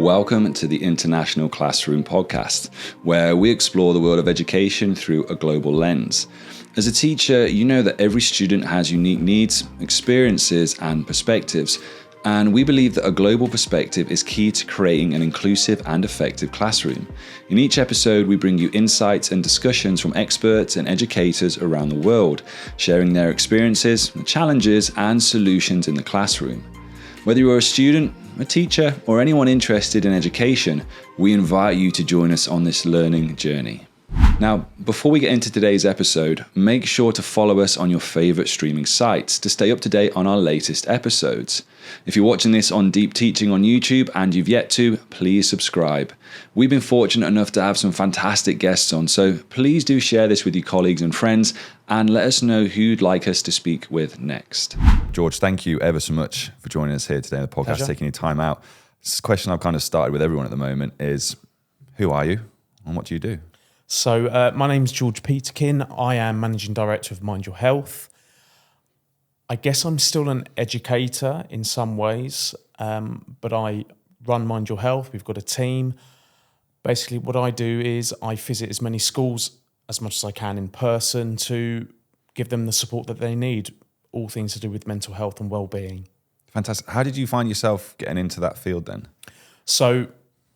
Welcome to the International Classroom Podcast, where we explore the world of education through a global lens. As a teacher, you know that every student has unique needs, experiences, and perspectives, and we believe that a global perspective is key to creating an inclusive and effective classroom. In each episode, we bring you insights and discussions from experts and educators around the world, sharing their experiences, challenges, and solutions in the classroom. Whether you're a student, a teacher, or anyone interested in education, we invite you to join us on this learning journey. Now, before we get into today's episode, make sure to follow us on your favorite streaming sites to stay up to date on our latest episodes. If you're watching this on Deep Teaching on YouTube and you've yet to, please subscribe. We've been fortunate enough to have some fantastic guests on, so please do share this with your colleagues and friends and let us know who you'd like us to speak with next. George, thank you ever so much for joining us here today on the podcast, Pleasure. taking your time out. This question I've kind of started with everyone at the moment is, who are you and what do you do? So my name's George Peterkin. I am Managing Director of Mind Your Health. I guess I'm still an educator in some ways, but I run Mind Your Health. We've got a team. Basically, what I do is I visit as many schools as much as I can in person to give them the support that they need, all things to do with mental health and wellbeing. Fantastic. How did you find yourself getting into that field then? So,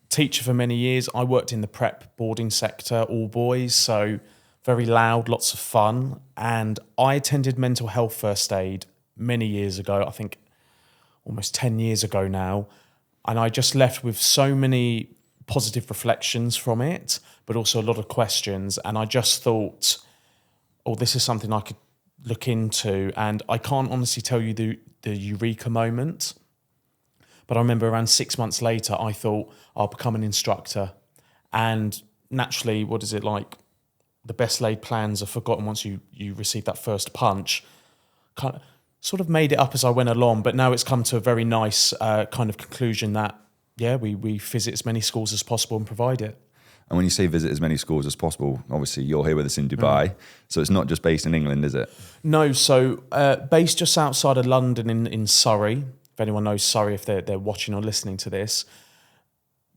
teacher for many years. I worked in the prep boarding sector, all boys, so very loud, lots of fun. And I attended mental health first aid many years ago, I think almost 10 years ago now. And I just left with so many positive reflections from it, but also a lot of questions. And I just thought, oh, this is something I could look into. And I can't honestly tell you the eureka moment. But I remember around 6 months later, I thought I'll become an instructor. And naturally, what is it like? The best laid plans are forgotten once you receive that first punch. Sort of made it up as I went along, but now it's come to a very nice kind of conclusion that, yeah, we visit as many schools as possible and provide it. And when you say visit as many schools as possible, obviously you're here with us in Dubai, so it's not just based in England, is it? No, so based just outside of London in Surrey. If anyone knows Surrey, if they're watching or listening to this,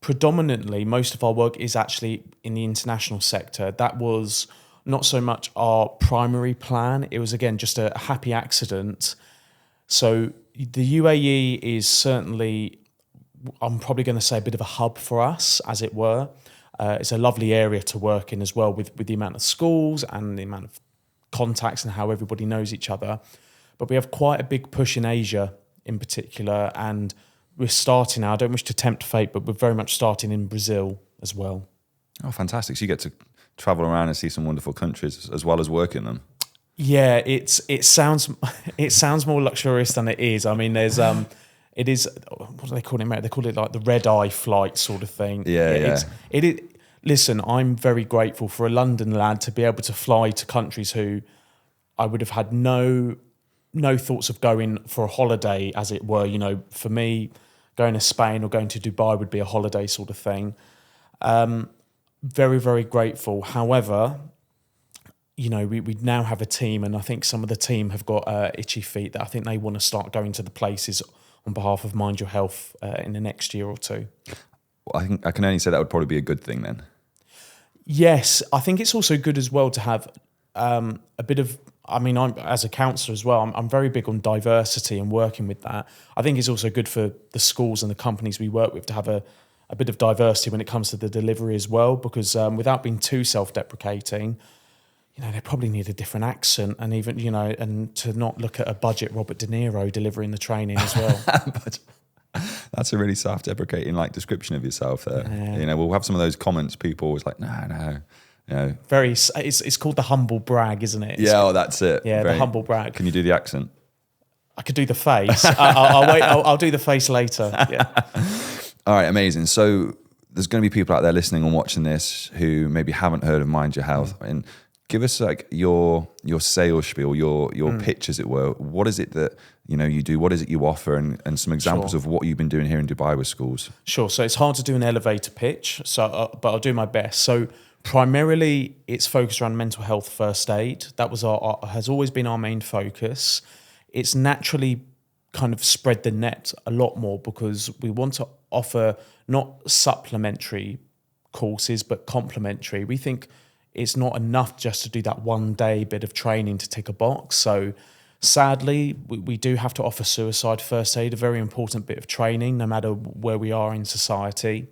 predominantly most of our work is actually in the international sector. That was not so much our primary plan. It was, again, just a happy accident. So the UAE is certainly, I'm probably going to say, a bit of a hub for us, as it were. It's a lovely area to work in as well, with the amount of schools and the amount of contacts and how everybody knows each other. But we have quite a big push in Asia in particular, and we're starting now. I don't wish to tempt fate, but we're very much starting in Brazil as well. Oh, fantastic. So you get to travel around and see some wonderful countries as well as work in them. Yeah, it sounds more luxurious than it is. I mean, there's it is, what do they call it, mate? They call it like the red eye flight sort of thing. Yeah. Listen, I'm very grateful for a London lad to be able to fly to countries who I would have had no thoughts of going for a holiday, as it were. You know, for me, going to Spain or going to Dubai would be a holiday sort of thing. Very, very grateful. However, you know, we now have a team, and I think some of the team have got itchy feet that I think they want to start going to the places on behalf of Mind Your Health in the next year or two. Well, I think I can only say that would probably be a good thing then. Yes, I think it's also good as well to have a bit of, I mean, I'm as a counsellor as well, I'm very big on diversity and working with that. I think it's also good for the schools and the companies we work with to have a bit of diversity when it comes to the delivery as well, because without being too self-deprecating, you know, they probably need a different accent, and even, you know, and to not look at a budget Robert De Niro delivering the training as well. But that's a really self-deprecating description of yourself there. Yeah. You know, we'll have some of those comments, people always like, no. You know. It's called the humble brag, isn't it? That's it. Yeah, the humble brag. Can you do the accent? I could do the face. I'll wait. I'll do the face later. Yeah. All right, amazing. So there's going to be people out there listening and watching this who maybe haven't heard of Mind Your Health, and give us your sales spiel, your pitch, as it were. What is it that you do? What is it you offer, and some examples of what you've been doing here in Dubai with schools? Sure. So it's hard to do an elevator pitch, but I'll do my best. So primarily, it's focused around mental health first aid. That was has always been our main focus. It's naturally kind of spread the net a lot more because we want to offer not supplementary courses, but complementary. We think it's not enough just to do that 1 day bit of training to tick a box. So sadly, we do have to offer suicide first aid, a very important bit of training, no matter where we are in society.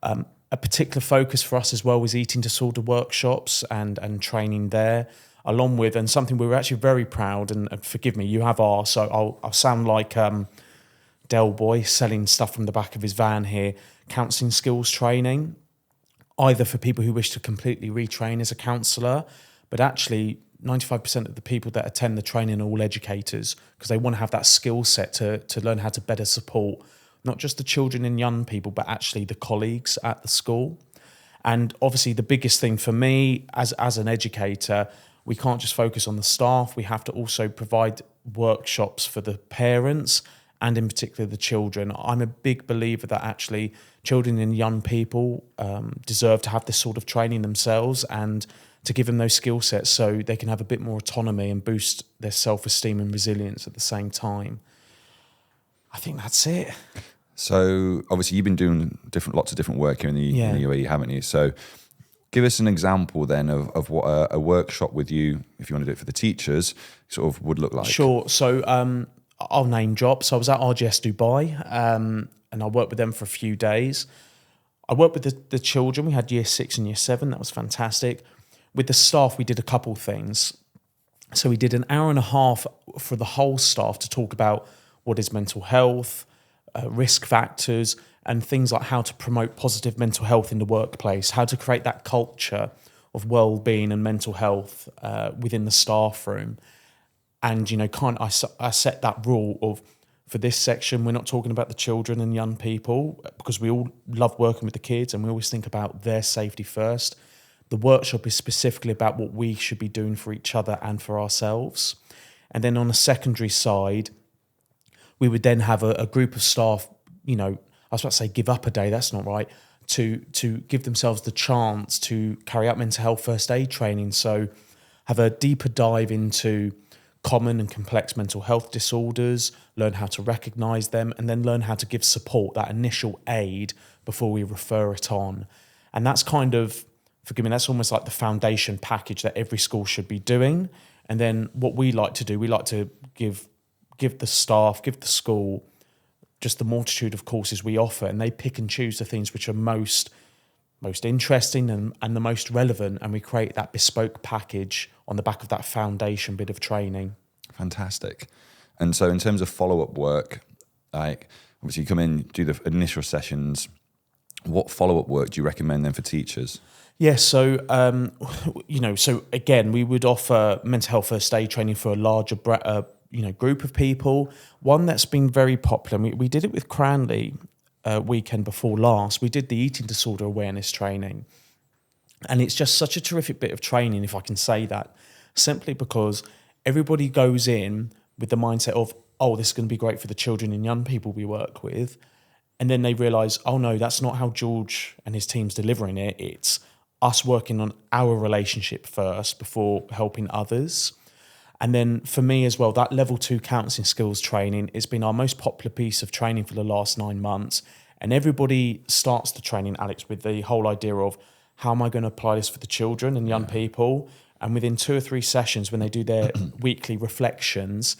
A particular focus for us as well was eating disorder workshops and training there, along with, and something we were actually very proud, and forgive me, you have asked, so I'll sound like Del Boy selling stuff from the back of his van here, counselling skills training, either for people who wish to completely retrain as a counsellor, but actually 95% of the people that attend the training are all educators because they want to have that skill set to learn how to better support not just the children and young people, but actually the colleagues at the school. And obviously the biggest thing for me as an educator, we can't just focus on the staff, we have to also provide workshops for the parents and in particular the children. I'm a big believer that actually children and young people deserve to have this sort of training themselves and to give them those skill sets so they can have a bit more autonomy and boost their self-esteem and resilience at the same time. I think that's it. So obviously you've been doing lots of different work here in the UAE, haven't you? So give us an example then of what a workshop with you, if you want to do it for the teachers, sort of would look like. Sure. So I'll name drop. So I was at RGS Dubai and I worked with them for a few days. I worked with the children. We had year 6 and year 7. That was fantastic. With the staff, we did a couple things. So we did an hour and a half for the whole staff to talk about what is mental health, risk factors, and things like how to promote positive mental health in the workplace, how to create that culture of well-being and mental health within the staff room. And, you know, I set that rule of, for this section, we're not talking about the children and young people because we all love working with the kids and we always think about their safety first. The workshop is specifically about what we should be doing for each other and for ourselves. And then on the secondary side, we would then have a group of staff, you know, I was about to say give up a day, that's not right, to give themselves the chance to carry out mental health first aid training. So have a deeper dive into common and complex mental health disorders, learn how to recognise them, and then learn how to give support, that initial aid, before we refer it on. And that's kind of, forgive me, that's almost like the foundation package that every school should be doing. And then what we like to do, we like to give the staff, give the school just the multitude of courses we offer, and they pick and choose the things which are most interesting and the most relevant, and we create that bespoke package on the back of that foundation bit of training. Fantastic. And so in terms of follow-up work, like obviously you come in, do the initial sessions, what follow-up work do you recommend then for teachers? Yeah, so, so again, we would offer mental health first aid training for a larger group of people. One that's been very popular, we did it with Cranley weekend before last, we did the eating disorder awareness training. And it's just such a terrific bit of training, if I can say that, simply because everybody goes in with the mindset of, oh, this is going to be great for the children and young people we work with. And then they realise, oh no, that's not how George and his team's delivering it. It's us working on our relationship first before helping others. And then for me as well, that level 2 counselling skills training has been our most popular piece of training for the last 9 months. And everybody starts the training, Alex, with the whole idea of, how am I going to apply this for the children and young people? And within 2 or 3 sessions, when they do their weekly reflections,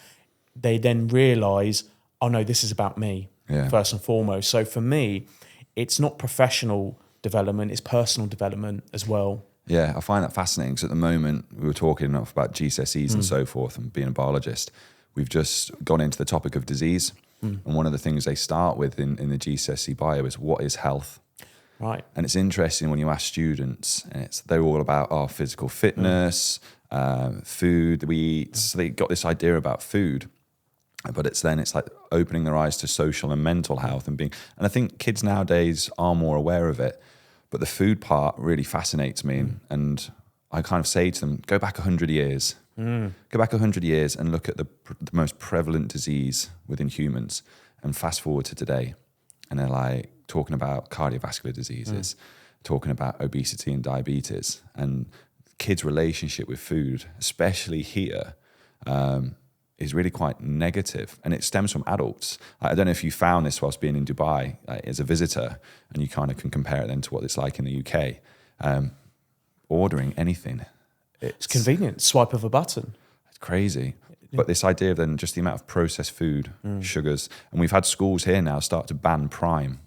they then realise, oh no, this is about me, first and foremost. So for me, it's not professional development, it's personal development as well. Yeah, I find that fascinating because at the moment, we were talking enough about GCSEs and so forth and being a biologist. We've just gone into the topic of disease. And one of the things they start with in the GCSE bio is, what is health? Right. And it's interesting when you ask students, and they're all about our physical fitness, food that we eat. So they got this idea about food, but it's like opening their eyes to social and mental health and I think kids nowadays are more aware of it, but the food part really fascinates me. And I kind of say to them, go back 100 years, go back 100 years and look at the most prevalent disease within humans and fast forward to today. And they're like talking about cardiovascular diseases, talking about obesity and diabetes, and kids' relationship with food, especially here, is really quite negative, and it stems from adults. I don't know if you found this whilst being in Dubai as a visitor, and you kind of can compare it then to what it's like in the UK. Ordering anything. It's convenient. Swipe of a button. It's crazy. But this idea of then just the amount of processed food, sugars, and we've had schools here now start to ban Prime.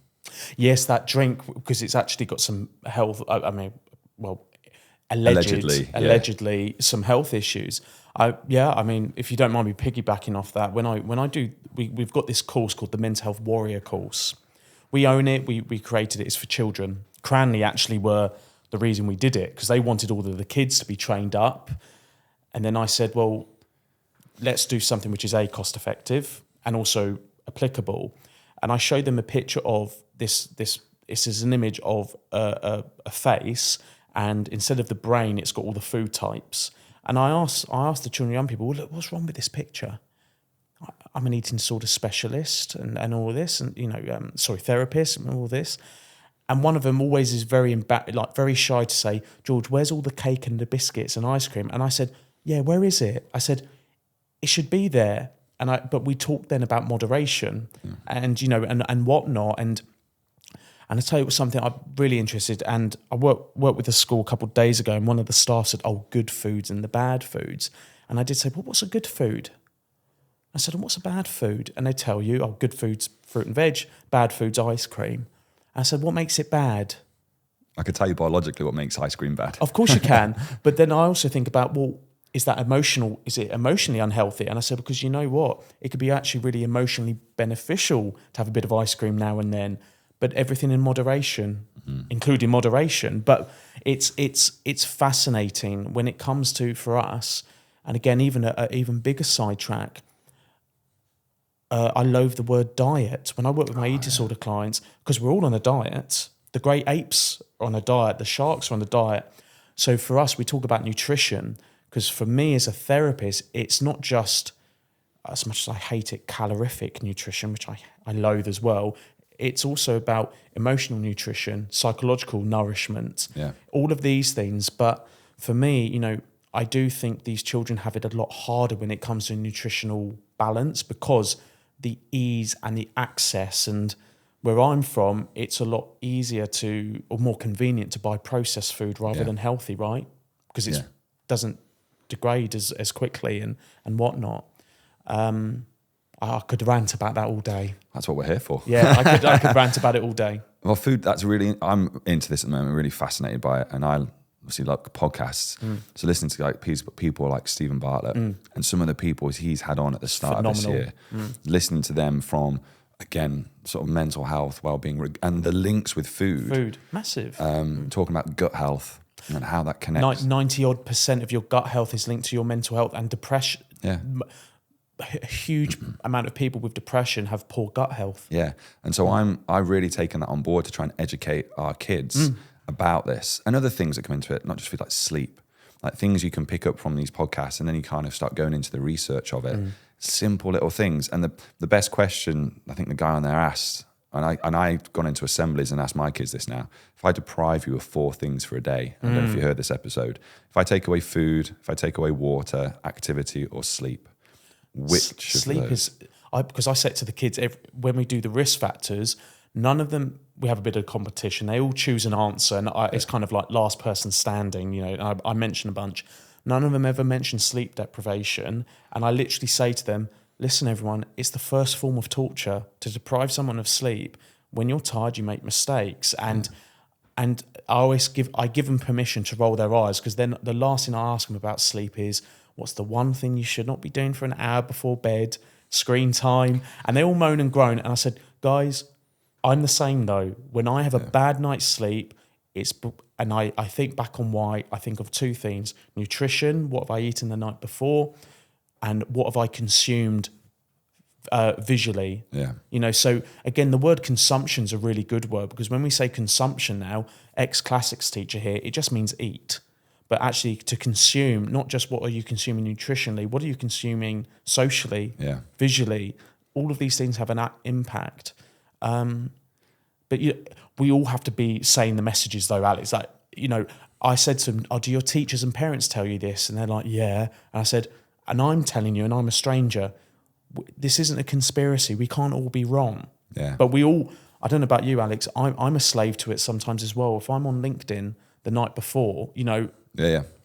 Yes, that drink, because it's actually got some health, allegedly some health issues. If you don't mind me piggybacking off that, we've got this course called the Mental Health Warrior course. We own it, we created it, it's for children. Cranley actually were the reason we did it, because they wanted all of the kids to be trained up. And then I said, well, let's do something which is cost effective and also applicable. And I showed them a picture of this is an image of a face, and instead of the brain, it's got all the food types. And I asked the children, young people, well, look, what's wrong with this picture? I'm an eating disorder specialist and all this, and therapist and all this. And one of them always is very shy to say, George, where's all the cake and the biscuits and ice cream? And I said, yeah, where is it? I said, it should be there. But we talked then about moderation and whatnot. And I tell you, it was something I'm really interested. And I worked with a school a couple of days ago, and one of the staff said, "Oh, good foods and the bad foods." And I did say, "Well, what's a good food?" I said, "And what's a bad food?" And they tell you, "Oh, good food's fruit and veg, bad food's ice cream." I said, "What makes it bad?" I could tell you biologically what makes ice cream bad. Of course you can, but then I also think about, well, is that emotional? Is it emotionally unhealthy? And I said, because you know what? It could be actually really emotionally beneficial to have a bit of ice cream now and then, but everything in moderation, including moderation. But it's fascinating when it comes to, for us, and again, even an even bigger sidetrack, I loathe the word diet. When I work with my eating disorder clients, because we're all on a diet, the great apes are on a diet, the sharks are on a diet. So for us, we talk about nutrition, because for me as a therapist, it's not just, as much as I hate it, calorific nutrition, which I loathe as well. It's also about emotional nutrition, psychological nourishment, all of these things. But for me, I do think these children have it a lot harder when it comes to nutritional balance, because the ease and the access, and where I'm from, it's a lot easier or more convenient to buy processed food rather than healthy, right? Because it doesn't degrade as quickly and whatnot. I could rant about that all day. That's what we're here for. Yeah, I could rant about it all day. Well, food, I'm into this at the moment, really fascinated by it. And I obviously like podcasts. So listening to people like Stephen Bartlett and some of the people he's had on at the start of this year, listening to them from, again, sort of mental health, well-being, and the links with food. Food, massive. Talking about gut health and how that connects. 90% of your gut health is linked to your mental health and depression. Yeah. A huge amount of people with depression have poor gut health. Yeah. And so I've really taken that on board to try and educate our kids about this and other things that come into it, not just with like sleep, like things you can pick up from these podcasts, and then you kind of start going into the research of it. Simple little things. And the best question I think the guy on there asked, and I've gone into assemblies and asked my kids this now, if I deprive you of 4 things for a day, I don't know if you heard this episode, if I take away food, if I take away water, activity, or sleep, which sleep of those? Because I said to the kids, when we do the risk factors, none of them, we have a bit of competition. They all choose an answer, and it's kind of like last person standing. I mention a bunch. None of them ever mention sleep deprivation, and I literally say to them, listen, everyone, it's the first form of torture to deprive someone of sleep. When you're tired, you make mistakes, and I give them permission to roll their eyes, because then the last thing I ask them about sleep is, what's the one thing you should not be doing for an hour before bed? Screen time. And they all moan and groan. And I said, guys, I'm the same though. When I have a bad night's sleep, and I think back on why, I think of 2 things: nutrition, what have I eaten the night before, and what have I consumed visually. So again, the word consumption's a really good word, because when we say consumption now, ex-classics teacher here, it just means eat. But actually to consume, not just what are you consuming nutritionally, what are you consuming socially, visually, all of these things have an impact. But we all have to be saying the messages though, Alex. I said to them, do your teachers and parents tell you this? And they're like, yeah. And I said, and I'm telling you, and I'm a stranger, this isn't a conspiracy. We can't all be wrong. Yeah. But we all, I don't know about you, Alex, I'm a slave to it sometimes as well. If I'm on LinkedIn the night before, you know,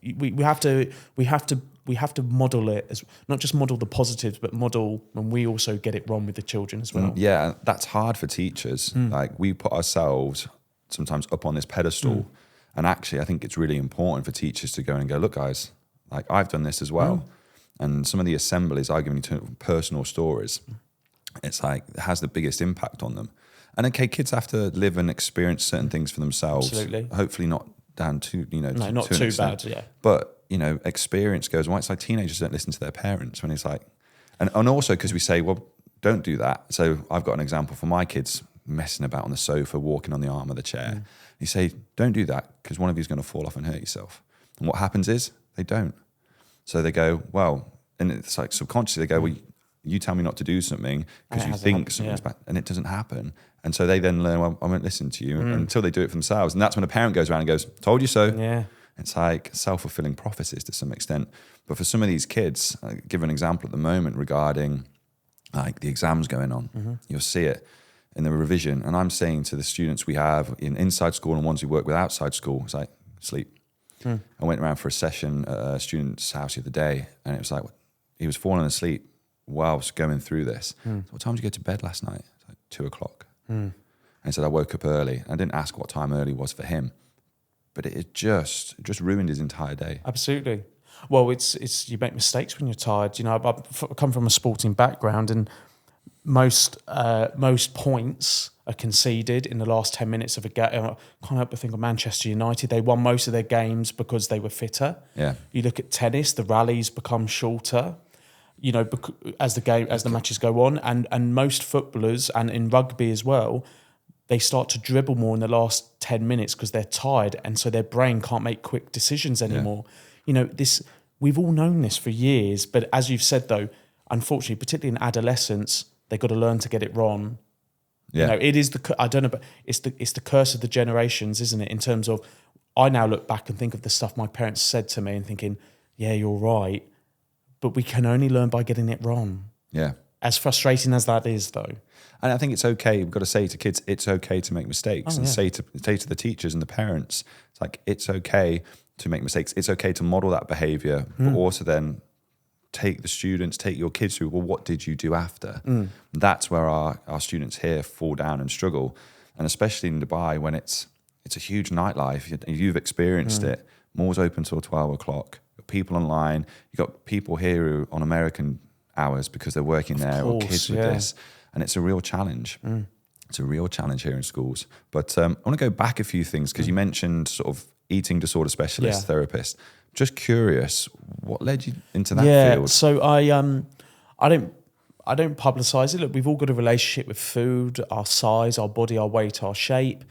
we have to model it as not just model the positives, but model when we also get it wrong with the children as well. Yeah, that's hard for teachers. Like we put ourselves sometimes up on this pedestal, and actually I think it's really important for teachers to go and go, look guys, like I've done this as well. And some of the assemblies I give you personal stories, it's like it has the biggest impact on them. And okay, kids have to live and experience certain things for themselves. Absolutely. Hopefully not down to, you know, No, not too bad, yeah. But, you know, experience goes, why it's like teenagers don't listen to their parents when it's like, and also because we say, well, don't do that. So I've got an example for my kids messing about on the sofa, walking on the arm of the chair. You say, don't do that because one of you is going to fall off and hurt yourself. And what happens is they don't. So they go, well, and it's like subconsciously they go, well, you tell me not to do something because you think something's bad, and it doesn't happen. And so they then learn, well, I won't listen to you until they do it for themselves. And that's when a parent goes around and goes, told you so. Yeah. It's like self-fulfilling prophecies to some extent. But for some of these kids, I'll give an example at the moment regarding like the exams going on. You'll see it in the revision. And I'm saying to the students we have in inside school and ones we work with outside school, it's like, sleep. I went around for a session at a student's house the other day, and it was like, he was falling asleep whilst going through this. So what time did you go to bed last night? It's like 2:00. And he said, I woke up early. I didn't ask what time early was for him, but it just ruined his entire day. Absolutely. Well, it's you make mistakes when you're tired. You know, I come from a sporting background, and most points are conceded in the last 10 minutes of a game. I can't help but think of Manchester United. They won most of their games because they were fitter. Yeah. You look at tennis, the rallies become shorter, you know, as the matches go on, and most footballers, and in rugby as well, they start to dribble more in the last 10 minutes because they're tired, and so their brain can't make quick decisions anymore. You know, we've all known this for years, but as you've said though, unfortunately, particularly in adolescence, they've got to learn to get it wrong. Yeah. You know, it is I don't know, but it's the curse of the generations, isn't it? In terms of, I now look back and think of the stuff my parents said to me and thinking, yeah, you're right, but we can only learn by getting it wrong. Yeah. As frustrating as that is, though. And I think it's okay. We've got to say to kids, it's okay to make mistakes, and say to the teachers and the parents, it's like, it's okay to make mistakes. It's okay to model that behavior, but also then take your kids through, well, what did you do after? That's where our students here fall down and struggle. And especially in Dubai, when it's a huge nightlife, you've experienced it. Malls open till 12:00. People online. You've got people here who on American hours because they're working there, or kids with this. And it's a real challenge. It's a real challenge here in schools. But I want to go back a few things because you mentioned sort of eating disorder specialist, therapist. Just curious, what led you into that field? So I don't publicise it. Look, we've all got a relationship with food, our size, our body, our weight, our shape.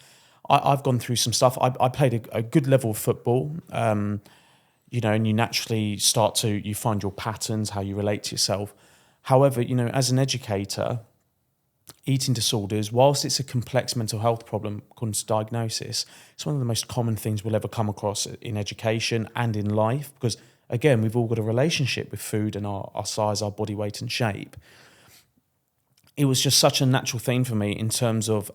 I've gone through some stuff. I played a good level of football, you know, and you naturally you find your patterns, how you relate to yourself. However, you know, as an educator, eating disorders, whilst it's a complex mental health problem according to diagnosis, it's one of the most common things we'll ever come across in education and in life, because again, we've all got a relationship with food and our size, our body weight and shape. It was just such a natural thing for me in terms of,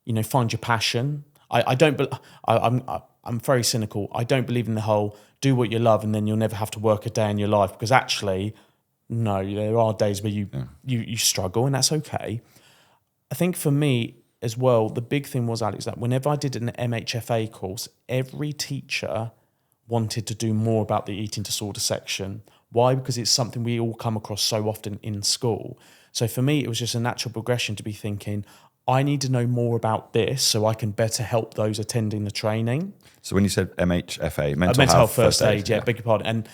you know, find your passion. I'm very cynical. I don't believe in the whole do what you love and then you'll never have to work a day in your life, because actually, no, there are days where you struggle, and that's okay. I think for me as well, the big thing was, Alex, that whenever I did an MHFA course, every teacher wanted to do more about the eating disorder section. Why? Because it's something we all come across so often in school. So for me, it was just a natural progression to be thinking, I need to know more about this so I can better help those attending the training. So when you said MHFA, mental health first aid, beg your pardon.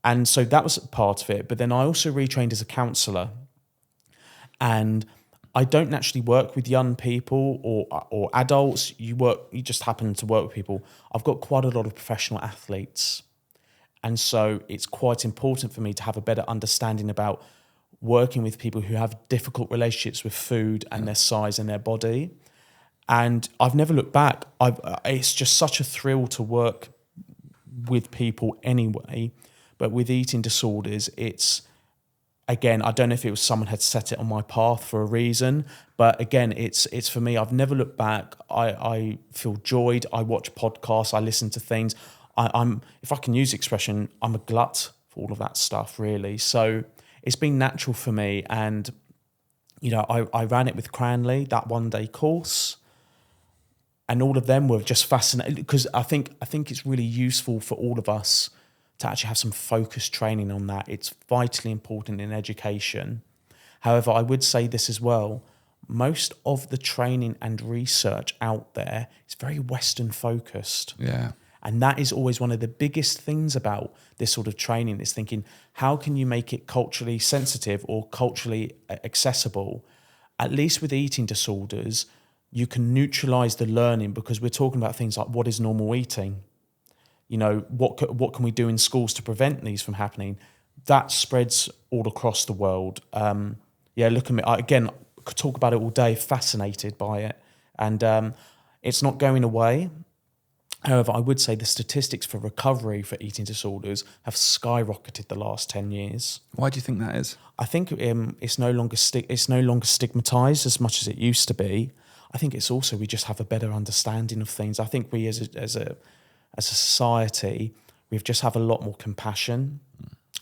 And so that was part of it. But then I also retrained as a counsellor. And I don't naturally work with young people or adults. You just happen to work with people. I've got quite a lot of professional athletes. And so it's quite important for me to have a better understanding about working with people who have difficult relationships with food and their size and their body. And I've never looked back. It's just such a thrill to work with people anyway. But with eating disorders, it's, again, I don't know if it was someone had set it on my path for a reason, but again, it's for me, I've never looked back. I feel joyed. I watch podcasts. I listen to things. I'm, if I can use the expression, I'm a glut for all of that stuff, really. So it's been natural for me. And, you know, I ran it with Cranley, that 1-day course. And all of them were just fascinating, because I think it's really useful for all of us to actually have some focused training on that. It's vitally important in education. However, I would say this as well. Most of the training and research out there is very Western focused. Yeah. And that is always one of the biggest things about this sort of training, is thinking, how can you make it culturally sensitive or culturally accessible? At least with eating disorders, you can neutralize the learning, because we're talking about things like, what is normal eating? You know, what can we do in schools to prevent these from happening? That spreads all across the world. Look at me. Again, could talk about it all day, fascinated by it. And it's not going away. However, I would say the statistics for recovery for eating disorders have skyrocketed the last 10 years. Why do you think that is? I think it's no longer stigmatized as much as it used to be. I think it's also, we just have a better understanding of things. I think we as a society, we just have a lot more compassion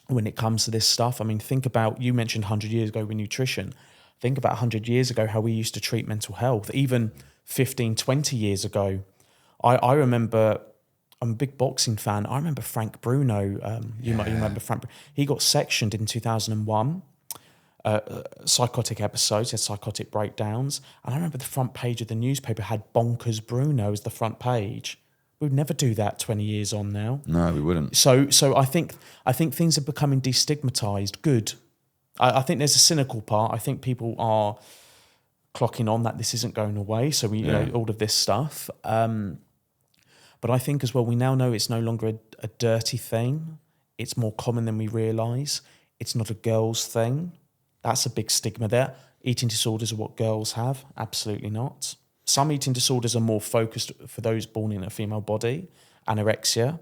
when it comes to this stuff. I mean, think about, you mentioned 100 years ago with nutrition. Think about 100 years ago how we used to treat mental health. Even 15, 20 years ago, I remember, I'm a big boxing fan. I remember Frank Bruno. You might remember Frank. He got sectioned in 2001. Psychotic episodes, he had psychotic breakdowns. And I remember the front page of the newspaper had Bonkers Bruno as the front page. We would never do that 20 years on now. No, we wouldn't. So I think things are becoming destigmatized. Good. I think there's a cynical part. I think people are clocking on that this isn't going away. So we, you know, all of this stuff. But I think as well, we now know it's no longer a dirty thing. It's more common than we realise. It's not a girl's thing. That's a big stigma there. Eating disorders are what girls have. Absolutely not. Some eating disorders are more focused for those born in a female body, anorexia.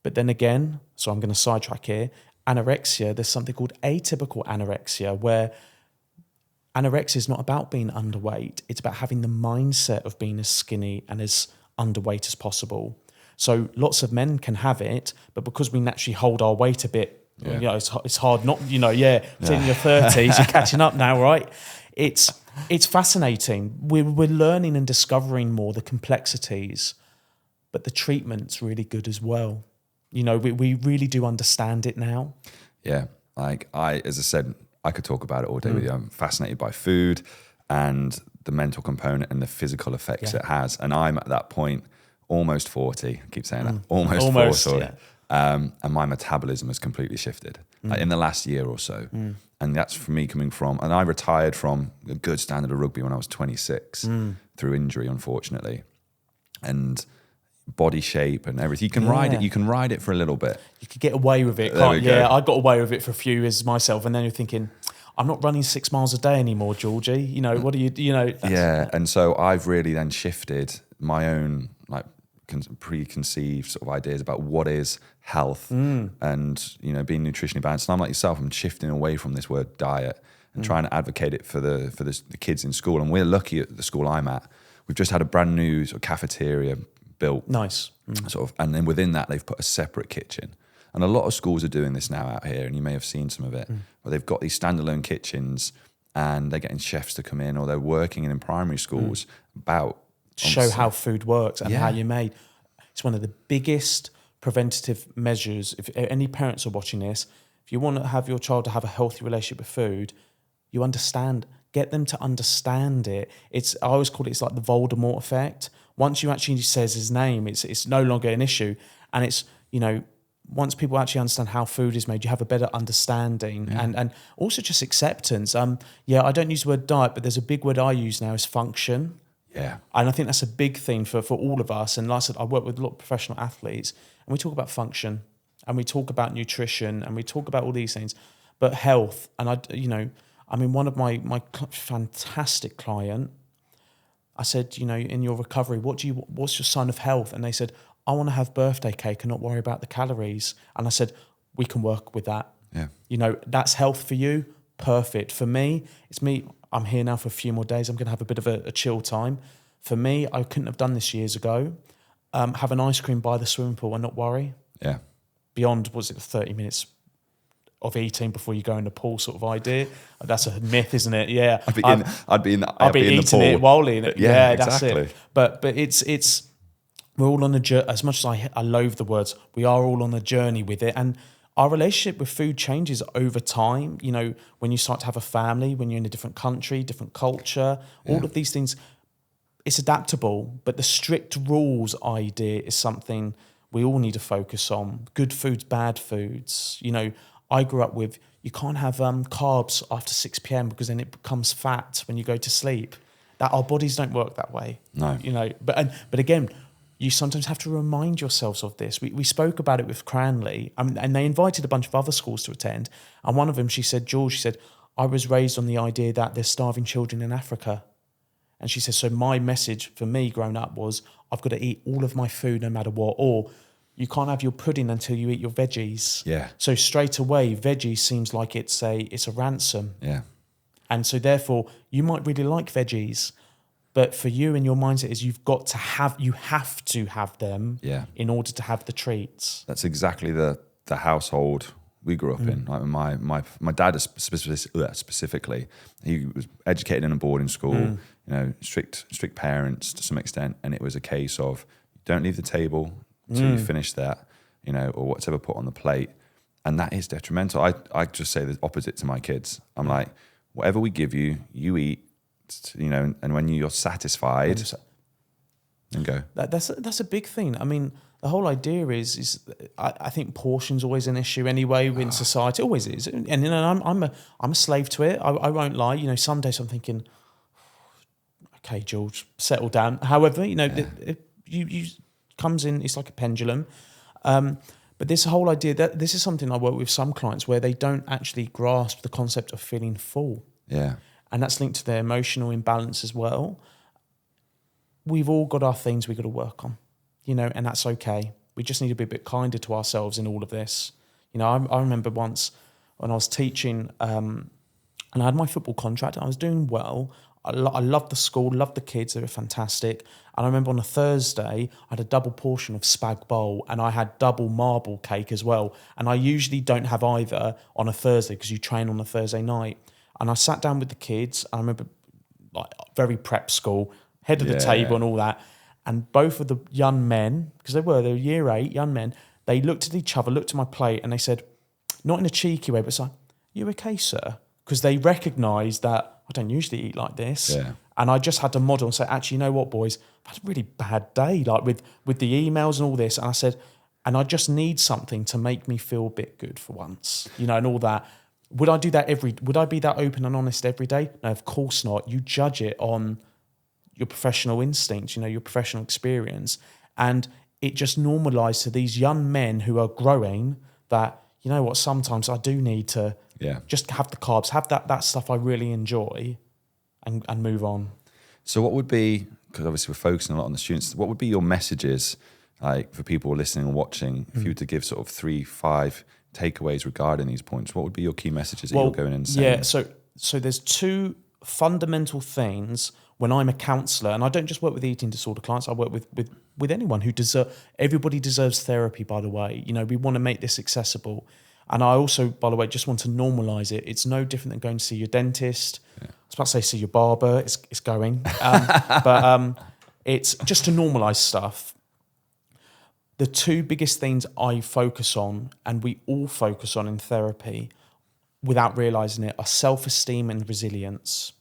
But then again, so I'm going to sidetrack here, anorexia, there's something called atypical anorexia, where anorexia is not about being underweight. It's about having the mindset of being as skinny and as underweight as possible. So lots of men can have it, but because we naturally hold our weight a bit, you know, it's hard not, you know, it's in your 30s, you're catching up now, right? It's fascinating. We're learning and discovering more the complexities, but the treatment's really good as well. You know, we really do understand it now. Yeah. Like as I said, I could talk about it all day with you. I'm fascinated by food and the mental component and the physical effects it has. And I'm at that point, almost 40. I keep saying that. Almost 40. Yeah. And my metabolism has completely shifted like in the last year or so. And that's for me coming from, and I retired from a good standard of rugby when I was 26 through injury, unfortunately. And body shape and everything. You can ride it. You can ride it for a little bit. You could get away with it, can't you? Yeah, I got away with it for a few years myself. And then you're thinking, I'm not running 6 miles a day anymore, Georgie. You know, what do you know? And so I've really then shifted my own like preconceived sort of ideas about what is health and, you know, being nutritionally balanced. And I'm like yourself, I'm shifting away from this word diet and trying to advocate it for the kids in school. And we're lucky at the school I'm at. We've just had a brand new sort of cafeteria built. Nice. Sort of, and then within that, they've put a separate kitchen. And a lot of schools are doing this now out here, and you may have seen some of it, where they've got these standalone kitchens and they're getting chefs to come in, or they're working in primary schools about... show how food works and how you're made. It's one of the biggest preventative measures. If any parents are watching this, if you want to have your child to have a healthy relationship with food, you understand, get them to understand it. I always call it's like the Voldemort effect. Once you actually says his name, it's no longer an issue. And it's, you know, once people actually understand how food is made, you have a better understanding and also just acceptance. I don't use the word diet, but there's a big word I use now is function. Yeah. And I think that's a big thing for all of us. And like I said, I work with a lot of professional athletes, and we talk about function, and we talk about nutrition, and we talk about all these things. But health, and one of my fantastic client, I said, you know, in your recovery, what's your sign of health? And they said, I want to have birthday cake and not worry about the calories. And I said, we can work with that. Yeah. You know, that's health for you, perfect. For me, I'm here now for a few more days. I'm going to have a bit of a chill time. For me, I couldn't have done this years ago. Have an ice cream by the swimming pool and not worry. Yeah. Beyond, was it 30 minutes of eating before you go in the pool sort of idea? That's a myth, isn't it? Yeah. I'd be in the eating pool. it while in it. Yeah, that's exactly. it. But it's we're all on a journey. As much as I loathe the words, we are all on a journey with it. And our relationship with food changes over time. You know, when you start to have a family, when you're in a different country, different culture, all of these things, it's adaptable. But the strict rules idea is something we all need to focus on. Good foods, bad foods. You know, I grew up with, you can't have carbs after 6 p.m. because then it becomes fat when you go to sleep. That our bodies don't work that way. No. You know, but again, you sometimes have to remind yourselves of this. We spoke about it with Cranley, and they invited a bunch of other schools to attend. And one of them, she said, I was raised on the idea that there's starving children in Africa. And she said, so my message for me growing up was, I've got to eat all of my food no matter what, or you can't have your pudding until you eat your veggies. Yeah. So straight away, veggies seems like it's a ransom. Yeah. And so therefore, you might really like veggies, but for you and your mindset is you have to have them in order to have the treats. That's exactly the household we grew up in. Like my dad is specifically, he was educated in a boarding school, you know, strict parents to some extent, and it was a case of don't leave the table until you finish that, you know, or whatever put on the plate. And that is detrimental. I just say the opposite to my kids. I'm like, whatever we give you, you eat, you know, and when you're satisfied, then go. That's a big thing. I mean, the whole idea is I think portion's always an issue anyway in society. It always is, and you know, I'm a slave to it. I won't lie. You know, some days I'm thinking, okay, George, settle down. However, you know, you comes in. It's like a pendulum. But this whole idea that this is something I work with some clients where they don't actually grasp the concept of feeling full. Yeah. And that's linked to their emotional imbalance as well. We've all got our things we've got to work on, you know, and that's okay. We just need to be a bit kinder to ourselves in all of this. You know, I remember once when I was teaching and I had my football contract and I was doing well. I loved the school, loved the kids, they were fantastic. And I remember on a Thursday, I had a double portion of spag bowl and I had double marble cake as well. And I usually don't have either on a Thursday because you train on a Thursday night. And I sat down with the kids. I remember like very prep school, head of the table and all that. And both of the young men, because they were year 8 young men, they looked at each other, looked at my plate and they said, not in a cheeky way, but it's like, you okay, sir? Because they recognised that I don't usually eat like this. Yeah. And I just had to model and say, actually, you know what, boys, I've had a really bad day, like with the emails and all this. And I said, and I just need something to make me feel a bit good for once, you know, and all that. Would I do that would I be that open and honest every day? No, of course not. You judge it on your professional instincts, you know, your professional experience. And it just normalised to these young men who are growing that, you know what, sometimes I do need to just have the carbs, have that stuff I really enjoy and move on. So what would be, because obviously we're focusing a lot on the students, what would be your messages like for people listening and watching, if you were to give sort of 3-5 takeaways regarding these points, what would be your key messages that you're going in and saying? Yeah, so there's 2 fundamental things when I'm a counsellor, and I don't just work with eating disorder clients, I work with anyone who everybody deserves therapy, by the way. You know, we want to make this accessible. And I also, by the way, just want to normalise it. It's no different than going to see your dentist. Yeah. I was about to say see your barber, it's going. But it's just to normalise stuff. The 2 biggest things I focus on, and we all focus on in therapy, without realising it, are self-esteem and resilience.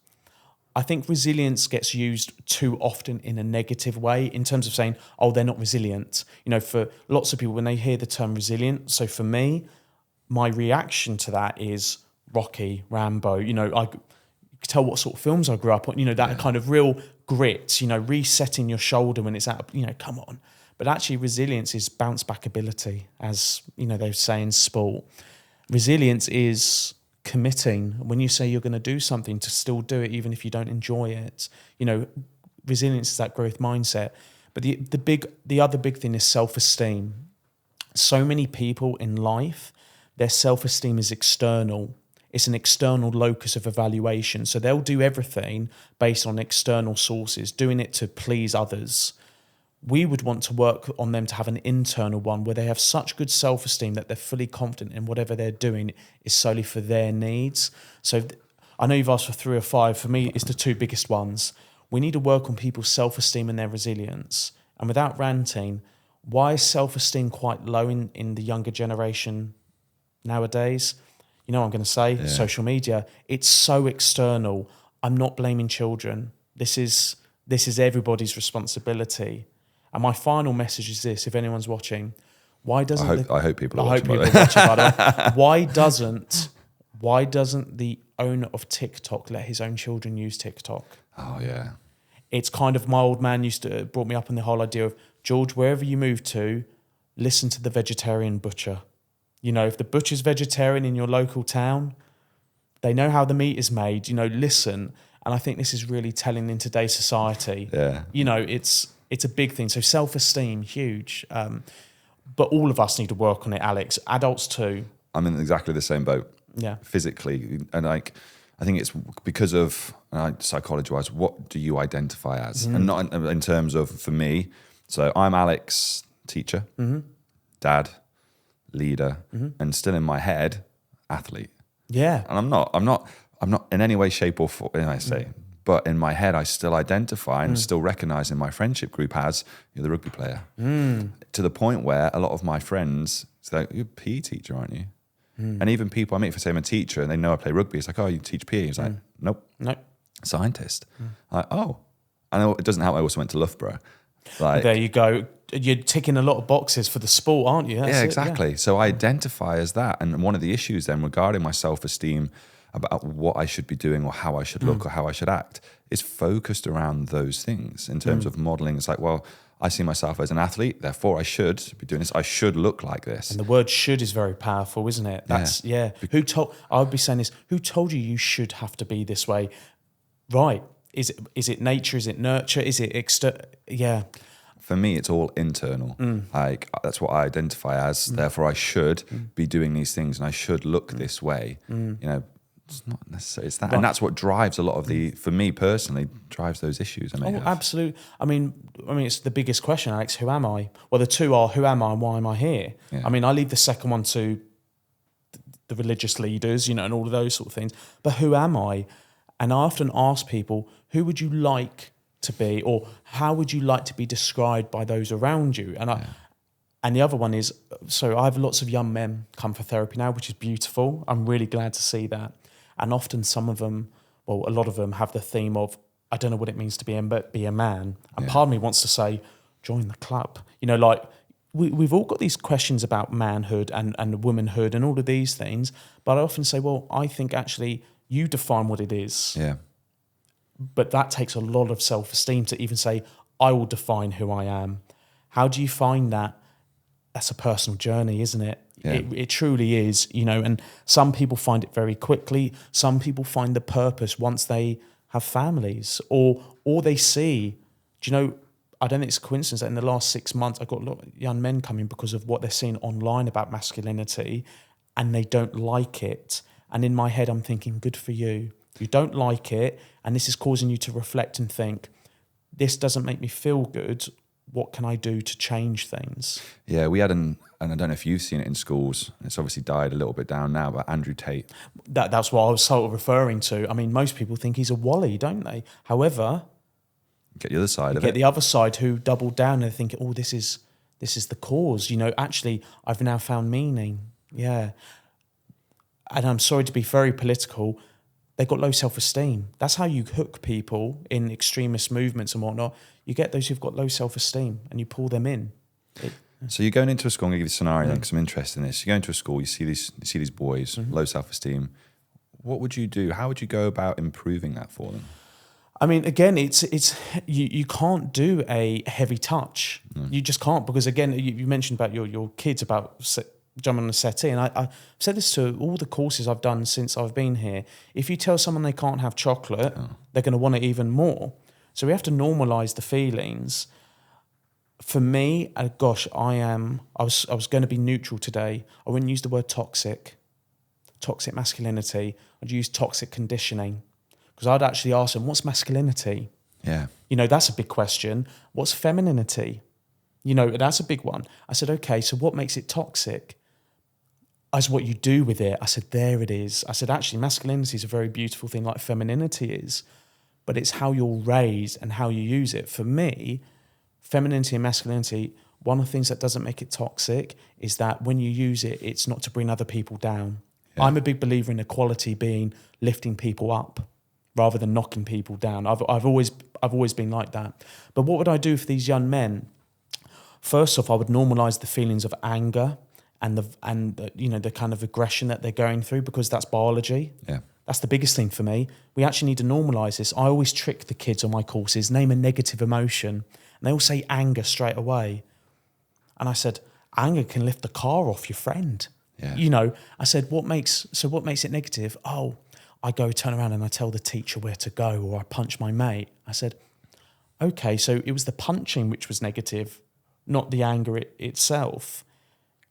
I think resilience gets used too often in a negative way in terms of saying, oh, they're not resilient. You know, for lots of people, when they hear the term resilient, so for me, my reaction to that is Rocky, Rambo. You know, I could tell what sort of films I grew up on, you know, that kind of real grit, you know, resetting your shoulder when it's out, you know, come on. But actually resilience is bounce back ability, as, you know, they say in sport. Resilience is committing when you say you're going to do something to still do it even if you don't enjoy it. You know, resilience is that growth mindset. But the other big thing is self-esteem. So many people in life their self-esteem is external. It's an external locus of evaluation. So they'll do everything based on external sources, doing it to please others. We would want to work on them to have an internal one where they have such good self-esteem that they're fully confident in whatever they're doing is solely for their needs. So I know you've asked for 3 or 5. For me, it's the 2 biggest ones. We need to work on people's self-esteem and their resilience. And without ranting, why is self-esteem quite low in the younger generation nowadays? You know what I'm going to say? Social media. It's so external. I'm not blaming children. This is everybody's responsibility. And my final message is this: if anyone's watching, why doesn't I hope people are watching. I hope people are watching. By the way, why doesn't the owner of TikTok let his own children use TikTok? Oh yeah. It's kind of, my old man brought me up on the whole idea of, George, wherever you move to, listen to the vegetarian butcher. You know, if the butcher's vegetarian in your local town, they know how the meat is made. You know, listen. And I think this is really telling in today's society. Yeah. You know, it's a big thing. So self-esteem, huge. But all of us need to work on it, Alex. Adults too. I'm in exactly the same boat. Yeah. Physically. And I think it's because of, psychology-wise, what do you identify as? And not in terms of, for me, so I'm Alex, teacher, dad, leader, and still in my head, athlete. Yeah. And I'm not in any way, shape or form, I say, but in my head, I still identify and still recognize in my friendship group as, you're the rugby player. To the point where a lot of my friends say, you're a PE teacher, aren't you? And even people I meet, if I say I'm a teacher and they know I play rugby, it's like, oh, you teach PE? It's like, nope. Scientist. Like, oh. I know it doesn't help. I also went to Loughborough. Like, there you go. You're ticking a lot of boxes for the sport, aren't you? That's exactly. Yeah. So I identify as that. And one of the issues then regarding my self-esteem about what I should be doing or how I should look or how I should act is focused around those things in terms of modeling. It's like, well, I see myself as an athlete, therefore I should be doing this. I should look like this. And the word should is very powerful, isn't it? That's, I would be saying this, who told you should have to be this way? Right. Is it nature? Is it nurture? Is it Yeah. For me, it's all internal. Like, that's what I identify as. Therefore, I should be doing these things and I should look this way. You know, it's not necessarily, it's that. And that's what drives a lot of for me personally, drives those issues. Absolutely. I mean, it's the biggest question, Alex. Who am I? Well, the two are, who am I and why am I here? Yeah. I mean, I leave the second one to the religious leaders, you know, and all of those sort of things. But who am I? And I often ask people, who would you like to be, or how would you like to be described by those around you? And the other one is, so I have lots of young men come for therapy now, which is beautiful. I'm really glad to see that. And often some of them, well, a lot of them have the theme of, I don't know what it means to be a man. And part of me wants to say, join the club. You know, like, we've all got these questions about manhood and womanhood and all of these things. But I often say, well, I think actually you define what it is. Yeah. But that takes a lot of self-esteem to even say, I will define who I am. How do you find that? That's a personal journey, isn't it? Yeah. It truly is, you know, and some people find it very quickly. Some people find the purpose once they have families or they see, do you know, I don't think it's a coincidence that in the last 6 months, I've got a lot of young men coming because of what they're seeing online about masculinity and they don't like it. And in my head, I'm thinking, good for you. You don't like it. And this is causing you to reflect and think, this doesn't make me feel good. What can I do to change things? Yeah, we had and I don't know if you've seen it in schools, it's obviously died a little bit down now, but Andrew Tate. That's what I was sort of referring to. I mean, most people think he's a wally, don't they? However, get the other side of it. Get the other side who doubled down and think, oh, this is the cause. You know, actually, I've now found meaning. Yeah. And I'm sorry to be very political, they've got low self-esteem. That's how you hook people in extremist movements and whatnot. You get those who've got low self-esteem and you pull them in. So you're going into a school, I'm going to give you a scenario then because I'm interested in this. You go into a school, you see these boys, low self-esteem. What would you do? How would you go about improving that for them? I mean, again, it's you can't do a heavy touch. You just can't, because again, you mentioned about your kids about jumping on the settee, and I've said this to all the courses I've done since I've been here. If you tell someone they can't have chocolate, they're going to want it even more. So we have to normalise the feelings. For me, gosh, I was going to be neutral today. I wouldn't use the word toxic masculinity. I'd use toxic conditioning, because I'd actually ask them, what's masculinity? Yeah. That's a big question. What's femininity? That's a big one. I said, okay, so what makes it toxic? I said, what you do with it. I said, there it is. I said, actually, masculinity is a very beautiful thing, like femininity is, but it's how you're raised and how you use it. For me, femininity and masculinity, one of the things that doesn't make it toxic is that when you use it, it's not to bring other people down. Yeah. I'm a big believer in equality being lifting people up rather than knocking people down. I've always been like that. But what would I do for these young men? First off, I would normalise the feelings of anger and the kind of aggression that they're going through, because that's biology. Yeah. That's the biggest thing for me. We actually need to normalise this. I always trick the kids on my courses, name a negative emotion, and they all say anger straight away. And I said, anger can lift the car off your friend. Yeah. I said, what makes it negative? Oh, I turn around and I tell the teacher where to go, or I punch my mate. I said, okay, so it was the punching which was negative, not the anger itself.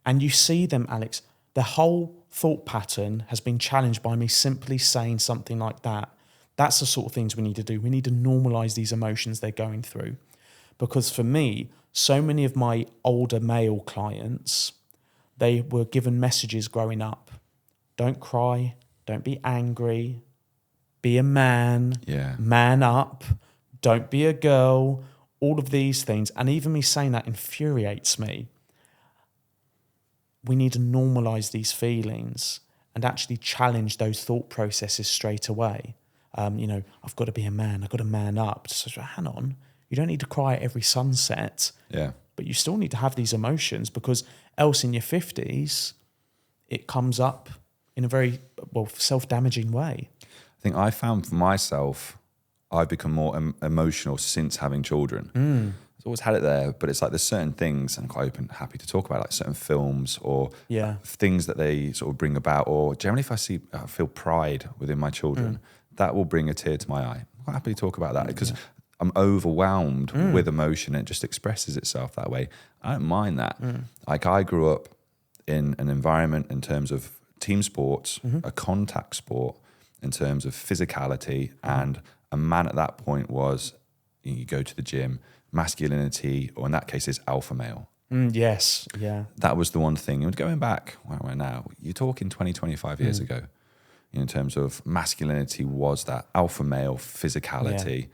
And you see them, Alex, the whole thought pattern has been challenged by me simply saying something like that. That's the sort of things we need to do. We need to normalise these emotions they're going through. Because for me, so many of my older male clients, they were given messages growing up. Don't cry, don't be angry, be a man, man up, don't be a girl, all of these things. And even me saying that infuriates me. We need to normalise these feelings and actually challenge those thought processes straight away. I've got to be a man, I've got to man up. So hang on, you don't need to cry at every sunset. Yeah. But you still need to have these emotions, because else in your 50s, it comes up in a very, self-damaging way. I think I found for myself, I've become more emotional since having children. I've always had it there, but it's like there's certain things, and I'm quite happy to talk about, like certain films or things that they sort of bring about, or generally if I feel pride within my children, that will bring a tear to my eye. I'm quite happy to talk about that, because I'm overwhelmed with emotion. It just expresses itself that way. I don't mind that. Like, I grew up in an environment in terms of team sports, a contact sport, in terms of physicality, and a man at that point was, you go to the gym, masculinity, or in that case, is alpha male. Yes, yeah. That was the one thing. And going back, where now, you're talking 20, 25 years ago, in terms of masculinity was that alpha male physicality. Yeah.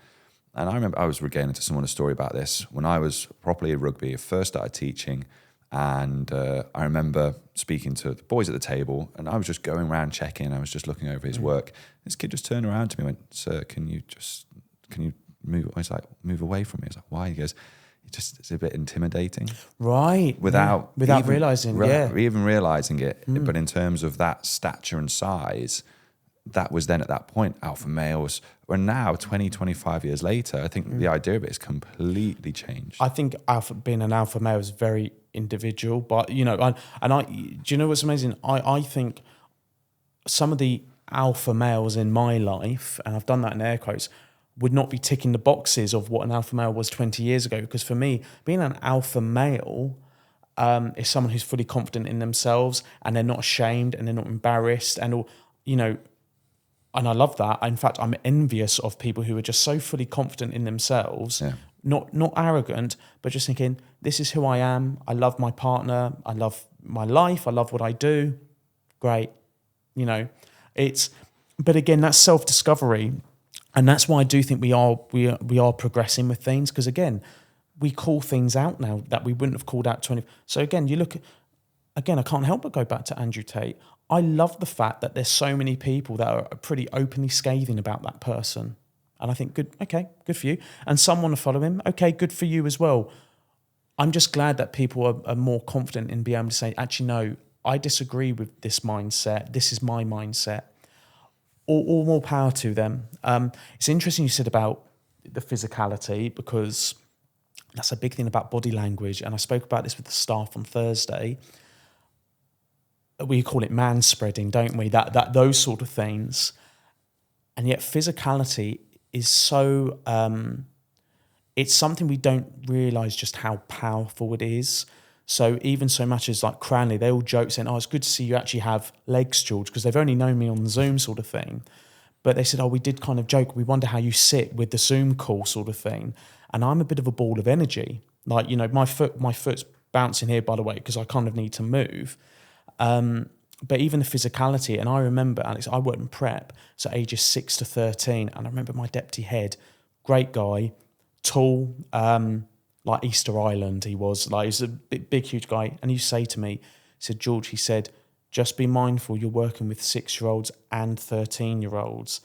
And I remember I was regaling to someone a story about this when I was properly at rugby. I first started teaching, and I remember speaking to the boys at the table, and I was just going around checking. I was just looking over his work. This kid just turned around to me and went, "Sir, can you move?" I was like, "Move away from me." I was like, "Why?" He goes, "It's a bit intimidating." Right. Without even realising, even realising it. But in terms of that stature and size, that was then at that point alpha males. And now 20, 25 years later, I think the idea of it has completely changed. I think being an alpha male is very individual, but do you know what's amazing? I think some of the alpha males in my life, and I've done that in air quotes, would not be ticking the boxes of what an alpha male was 20 years ago. Because for me, being an alpha male is someone who's fully confident in themselves, and they're not ashamed, and they're not embarrassed, and and I love that. In fact, I'm envious of people who are just so fully confident in themselves, not arrogant, but just thinking, this is who I am. I love my partner. I love my life. I love what I do. Great. But again, that's self-discovery. And that's why I do think we are progressing with things, because again, we call things out now that we wouldn't have called out 20. So again, you look, again, I can't help but go back to Andrew Tate. I love the fact that there's so many people that are pretty openly scathing about that person. And I think, good for you. And some want to follow him. Okay, good for you as well. I'm just glad that people are more confident in being able to say, actually, no, I disagree with this mindset. This is my mindset. All more power to them. It's interesting you said about the physicality, because that's a big thing about body language. And I spoke about this with the staff on Thursday. We call it man-spreading, don't we? That those sort of things. And yet physicality is so it's something we don't realise just how powerful it is. So even so much as like Cranley, they all joke saying, "Oh, it's good to see you actually have legs, George," because they've only known me on Zoom sort of thing. But they said, "Oh, we did kind of joke. We wonder how you sit with the Zoom call sort of thing." And I'm a bit of a ball of energy. Like, you know, my foot's bouncing here, by the way, because I kind of need to move. But even the physicality, and I remember, Alex, I worked in prep, so ages 6 to 13, and I remember my deputy head, great guy, tall, like Easter Island he was. Like, he's a big, huge guy. And he say to me, he said, "George," he said, "just be mindful you're working with 6-year-olds and 13-year-olds.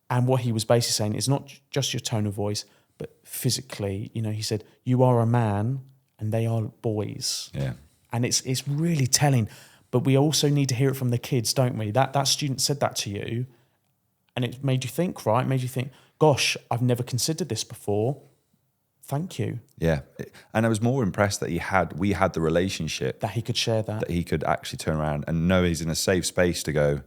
And what he was basically saying is not just your tone of voice, but physically, you know, he said, "You are a man and they are boys." Yeah. And it's really telling. But we also need to hear it from the kids, don't we? That student said that to you, and it made you think, right? It made you think, gosh, I've never considered this before. Thank you. Yeah. And I was more impressed that we had the relationship. That he could share that. That he could actually turn around and know he's in a safe space to go,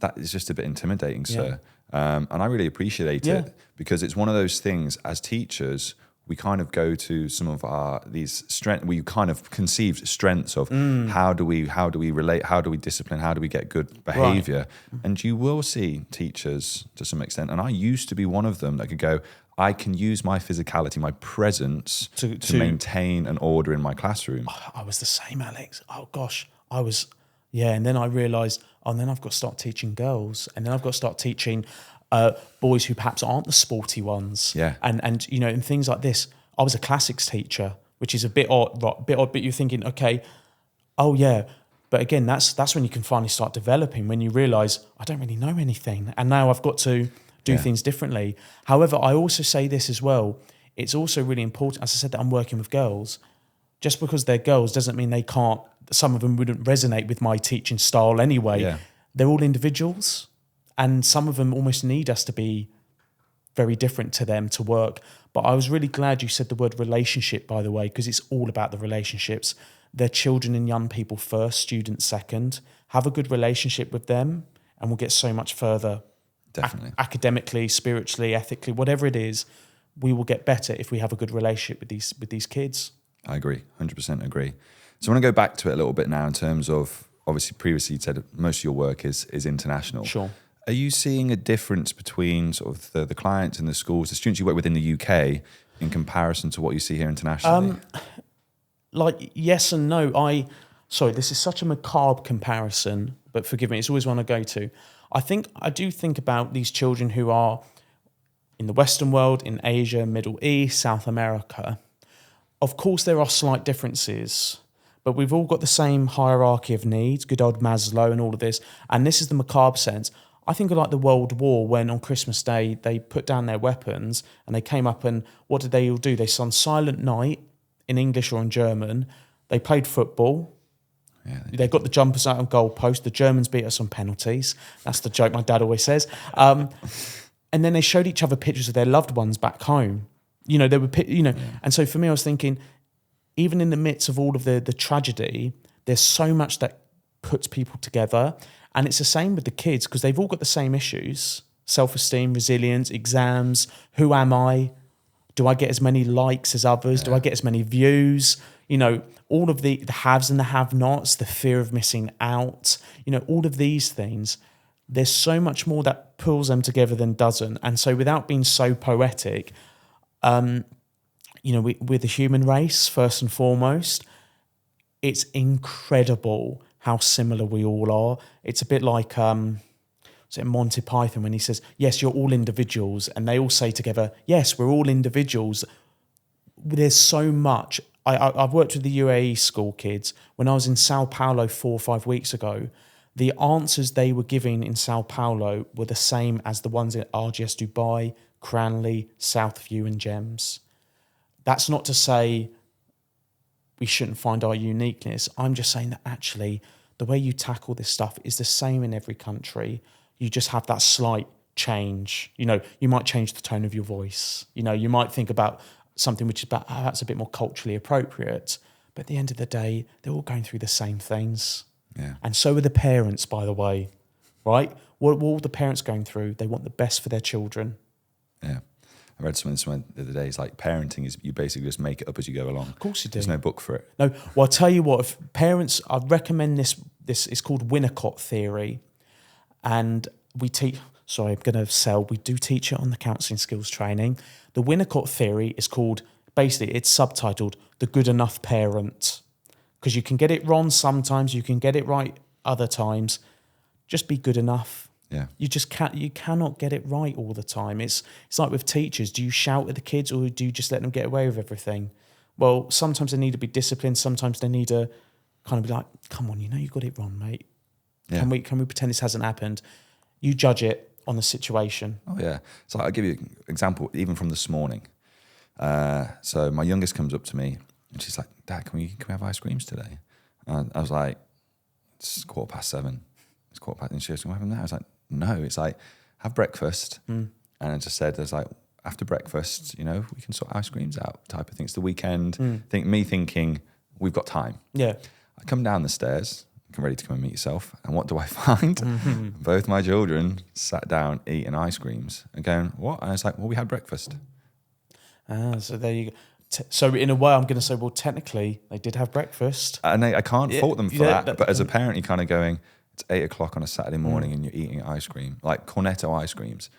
that is just a bit intimidating, sir. And I really appreciate it, because it's one of those things as teachers, we kind of go to some of these strengths, we kind of conceived strengths of how do we relate, how do we discipline, how do we get good behavior. Right. And you will see teachers to some extent, and I used to be one of them that could go, I can use my physicality, my presence to maintain an order in my classroom. I was the same, Alex. Oh gosh, I was, and then I realised, then I've got to start teaching girls, and then I've got to start teaching boys who perhaps aren't the sporty ones. Yeah. And you know, and things like this. I was a classics teacher, which is a bit odd, but you're thinking, okay, but again, that's when you can finally start developing, when you realise I don't really know anything, and now I've got to do things differently. However, I also say this as well, it's also really important, as I said, that I'm working with girls. Just because they're girls doesn't mean they can't, some of them wouldn't resonate with my teaching style anyway. Yeah. They're all individuals, and some of them almost need us to be very different to them to work. But I was really glad you said the word relationship, by the way, because it's all about the relationships. They're children and young people first, students second. Have a good relationship with them and we'll get so much further. Definitely. Academically, spiritually, ethically, whatever it is, we will get better if we have a good relationship with these kids. I agree, 100% agree. So I want to go back to it a little bit now in terms of, obviously previously you said most of your work is international. Sure. Are you seeing a difference between sort of the clients in the schools, the students you work with in the UK, in comparison to what you see here internationally? Like, yes and no. Sorry, this is such a macabre comparison, but forgive me, it's always one I go to. I do think about these children who are in the Western world, in Asia, Middle East, South America. Of course, there are slight differences, but we've all got the same hierarchy of needs, good old Maslow and all of this. And this is the macabre sense. I think of like the World War, when on Christmas Day, they put down their weapons and they came up, and what did they all do? They sung Silent Night in English or in German. They played football. Yeah, they got the jumpers out on goalpost. The Germans beat us on penalties. That's the joke my dad always says. And then they showed each other pictures of their loved ones back home. You know, they were, And so for me, I was thinking, even in the midst of all of the tragedy, there's so much that puts people together. And it's the same with the kids, because they've all got the same issues: self-esteem, resilience, exams. Who am I? Do I get as many likes as others? Do I get as many views? You know, all of the haves and the have-nots, the fear of missing out, you know, all of these things. There's so much more that pulls them together than doesn't. And so without being so poetic, we're the human race, first and foremost. It's incredible how similar we all are. It's a bit like Monty Python, when he says, yes, you're all individuals. And they all say together, yes, we're all individuals. There's so much. I've worked with the UAE school kids. When I was in Sao Paulo 4 or 5 weeks ago, the answers they were giving in Sao Paulo were the same as the ones in RGS Dubai, Cranley, Southview and GEMS. That's not to say we shouldn't find our uniqueness. I'm just saying that actually the way you tackle this stuff is the same in every country. You just have that slight change. You know, you might change the tone of your voice. You know, you might think about something which is perhaps a bit more culturally appropriate. But at the end of the day, they're all going through the same things. Yeah. And so are the parents, by the way, right? What are all the parents going through? They want the best for their children. Yeah. I read something the other day. It's like parenting is you basically just make it up as you go along. Of course you do. There's no book for it. No, well, I'll tell you what, if parents, I recommend this is called Winnicott theory. And we teach, sorry, I'm going to sell, we do teach it on the counselling skills training. The Winnicott theory is called, basically, it's subtitled The Good Enough Parent. Because you can get it wrong sometimes, you can get it right other times. Just be good enough. Yeah. You cannot get it right all the time. It's like with teachers. Do you shout at the kids or do you just let them get away with everything? Well, sometimes they need to be disciplined. Sometimes they need to kind of be like, come on, you got it wrong, mate. Yeah. Can we pretend this hasn't happened? You judge it on the situation. Oh, yeah. So I'll give you an example, even from this morning. So my youngest comes up to me and she's like, Dad, can we have ice creams today? And I was like, it's 7:15. It's 7:15. And she goes, can we have them now? I was like, no. It's like, have breakfast. And I just said, there's like, after breakfast, we can sort ice creams out type of thing. It's the weekend. Thinking, we've got time. Yeah. I come down the stairs, I'm ready to come and meet yourself. And what do I find? Both my children sat down eating ice creams and going, what? And I was like, well, we had breakfast. So there you go. So in a way, I'm going to say, well, technically, they did have breakfast. And I can't fault them for that. But as a parent, you're kind of going, it's 8:00 on a Saturday morning and you're eating ice cream, like Cornetto ice creams.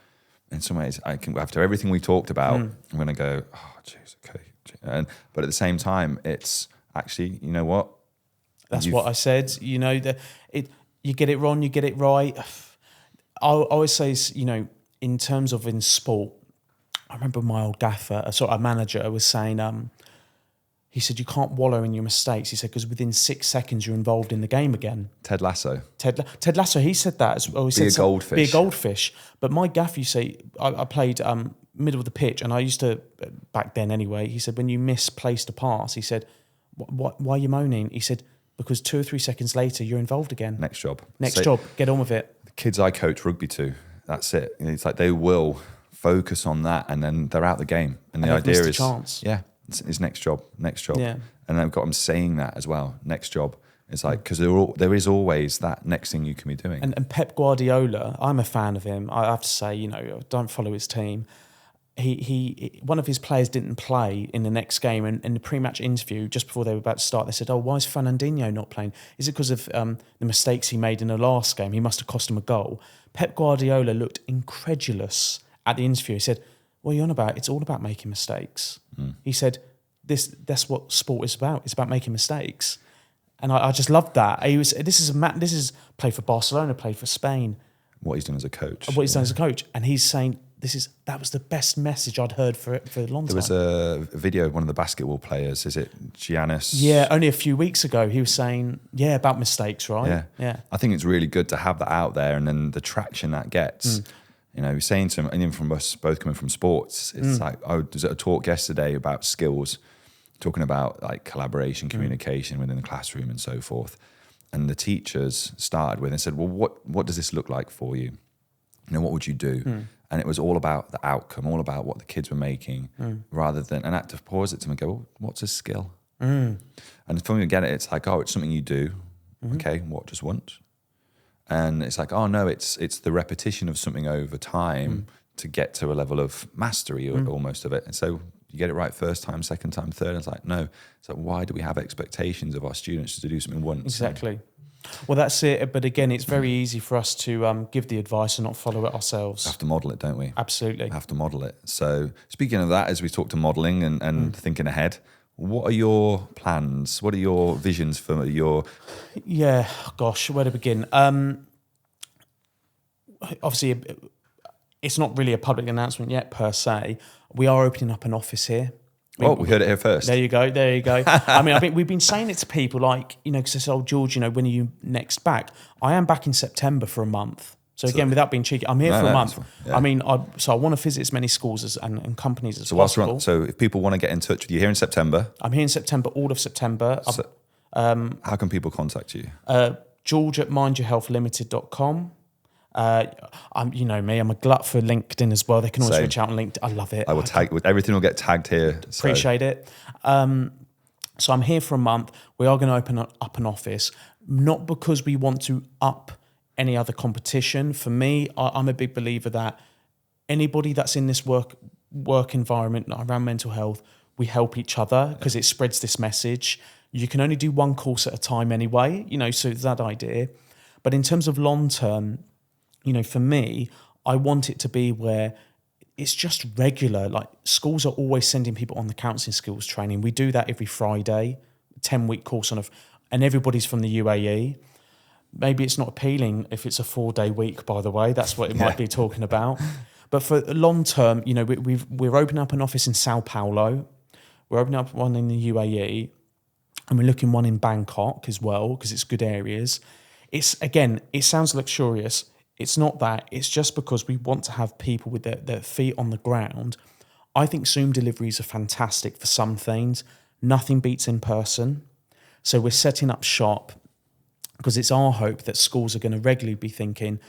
In some ways, after everything we talked about, I'm going to go, oh, jeez, okay. But at the same time, it's actually, you know what? That's what I said. You get it wrong, you get it right. I always say, in terms of in sport, I remember my old gaffer, a manager, was saying, he said, you can't wallow in your mistakes. He said, because within 6 seconds, you're involved in the game again. Ted Lasso. Ted Lasso, he said that as well. He said, goldfish. Be a goldfish. But my gaffer, I played middle of the pitch, and I used to, back then anyway, he said, when you misplaced a pass, he said, why are you moaning? He said, because 2 or 3 seconds later, you're involved again. Next job. Job. Get on with it. The kids I coach rugby to, that's it. It's like they will focus on that and then they're out the game. And the idea is, chance. Yeah, it's next job. Yeah. And I've got them saying that as well. Next job. It's like, because there is always that next thing you can be doing. And Pep Guardiola, I'm a fan of him. I have to say, I don't follow his team. He one of his players didn't play in the next game, and in the pre-match interview, just before they were about to start, they said, why is Fernandinho not playing? Is it because of the mistakes he made in the last game? He must have cost him a goal. Pep Guardiola looked incredulous at the interview. He said, what are you on about? It's all about making mistakes. He said, that's what sport is about. It's about making mistakes. And I just loved that. This is played for Barcelona, played for Spain. What he's done as a coach. And he's saying, that was the best message I'd heard for a long time. There was a video of one of the basketball players. Is it Giannis? Yeah, only a few weeks ago he was saying, about mistakes, right? Yeah. I think it's really good to have that out there, and then the traction that gets. He's saying to him, and even from us both coming from sports, it's like I was at a talk yesterday about skills, talking about like collaboration, communication within the classroom and so forth. And the teachers started with and said, well, what does this look like for you? What would you do? And it was all about the outcome, all about what the kids were making, rather than, and I had to pause it to them and go, well, what's a skill? And for me, again, it's like, it's something you do. Okay, what, just once? And it's like, no, it's the repetition of something over time to get to a level of mastery almost of it. And so you get it right first time, second time, third. And it's like, no. So why do we have expectations of our students to do something once? Exactly. Well, that's it. But again, it's very easy for us to give the advice and not follow it ourselves. We have to model it, don't we? Absolutely. We have to model it. So speaking of that, as we talk to modelling and thinking ahead, what are your plans? What are your visions for your... Yeah, gosh, where to begin? Obviously, it's not really a public announcement yet, per se. We are opening up an office here. We heard it here first. There you go. I mean, we've been saying it to people like, because they said, George, when are you next back? I am back in September for a month. So again, without being cheeky, I'm here for a month. Yeah. I mean, I want to visit as many schools and companies as possible. So if people want to get in touch with you here in September. I'm here in September, all of September. How can people contact you? George at mindyourhealthlimited.com. You know me, I'm a glut for LinkedIn as well. They can always reach out on LinkedIn. I love it. I will tag with everything will get tagged here. Appreciate it. So I'm here for a month. We are going to open up an office, not because we want to up any other competition. For me, I'm a big believer that anybody that's in this work work environment around mental health, we help each other because it spreads this message. You can only do one course at a time anyway, so it's that idea. But in terms of long term, for me, I want it to be where it's just regular. Like schools are always sending people on the counselling skills training. We do that every Friday, 10-week course and everybody's from the UAE. Maybe it's not appealing if it's a 4-day week, by the way. That's what it might be talking about. But for long term, we're opening up an office in Sao Paulo. We're opening up one in the UAE. And we're looking one in Bangkok as well, because it's good areas. It sounds luxurious. It's not that. It's just because we want to have people with their feet on the ground. I think Zoom deliveries are fantastic for some things. Nothing beats in person. So we're setting up shop because it's our hope that schools are going to regularly be thinking,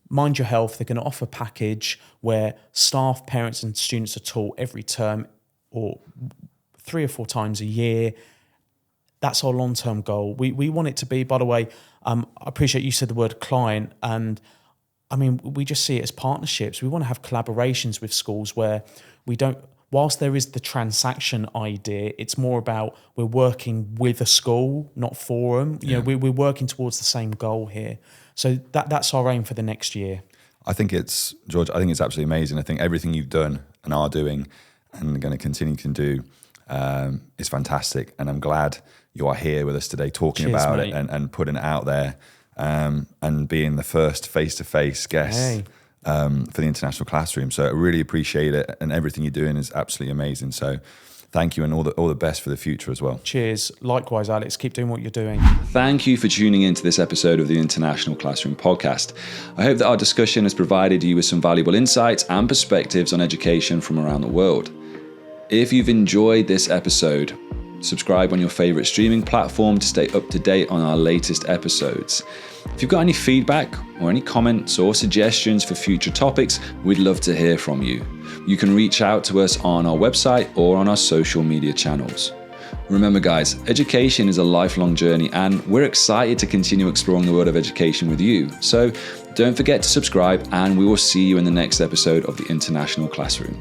Mind Your Health, they're going to offer a package where staff, parents and students are taught every term or 3 or 4 times a year. That's our long-term goal. We want it to be, by the way, I appreciate you said the word client, and I mean, we just see it as partnerships. We want to have collaborations with schools where we don't, whilst there is the transaction idea, it's more about we're working with a school, not for them. We're working towards the same goal here. So that's our aim for the next year. George, I think it's absolutely amazing. I think everything you've done and are doing and going to continue to do is fantastic. And I'm glad you are here with us today talking about it and putting it out there and being the first face-to-face guest for the International Classroom. So I really appreciate it, and everything you're doing is absolutely amazing. So thank you, and all the best for the future as well. Cheers. Likewise, Alex. Keep doing what you're doing. Thank you for tuning into this episode of the International Classroom podcast. I hope that our discussion has provided you with some valuable insights and perspectives on education from around the world. If you've enjoyed this episode, subscribe on your favorite streaming platform to stay up to date on our latest episodes. If you've got any feedback or any comments or suggestions for future topics, we'd love to hear from you. You can reach out to us on our website or on our social media channels. Remember guys, education is a lifelong journey, and we're excited to continue exploring the world of education with you. So don't forget to subscribe, and we will see you in the next episode of the International Classroom.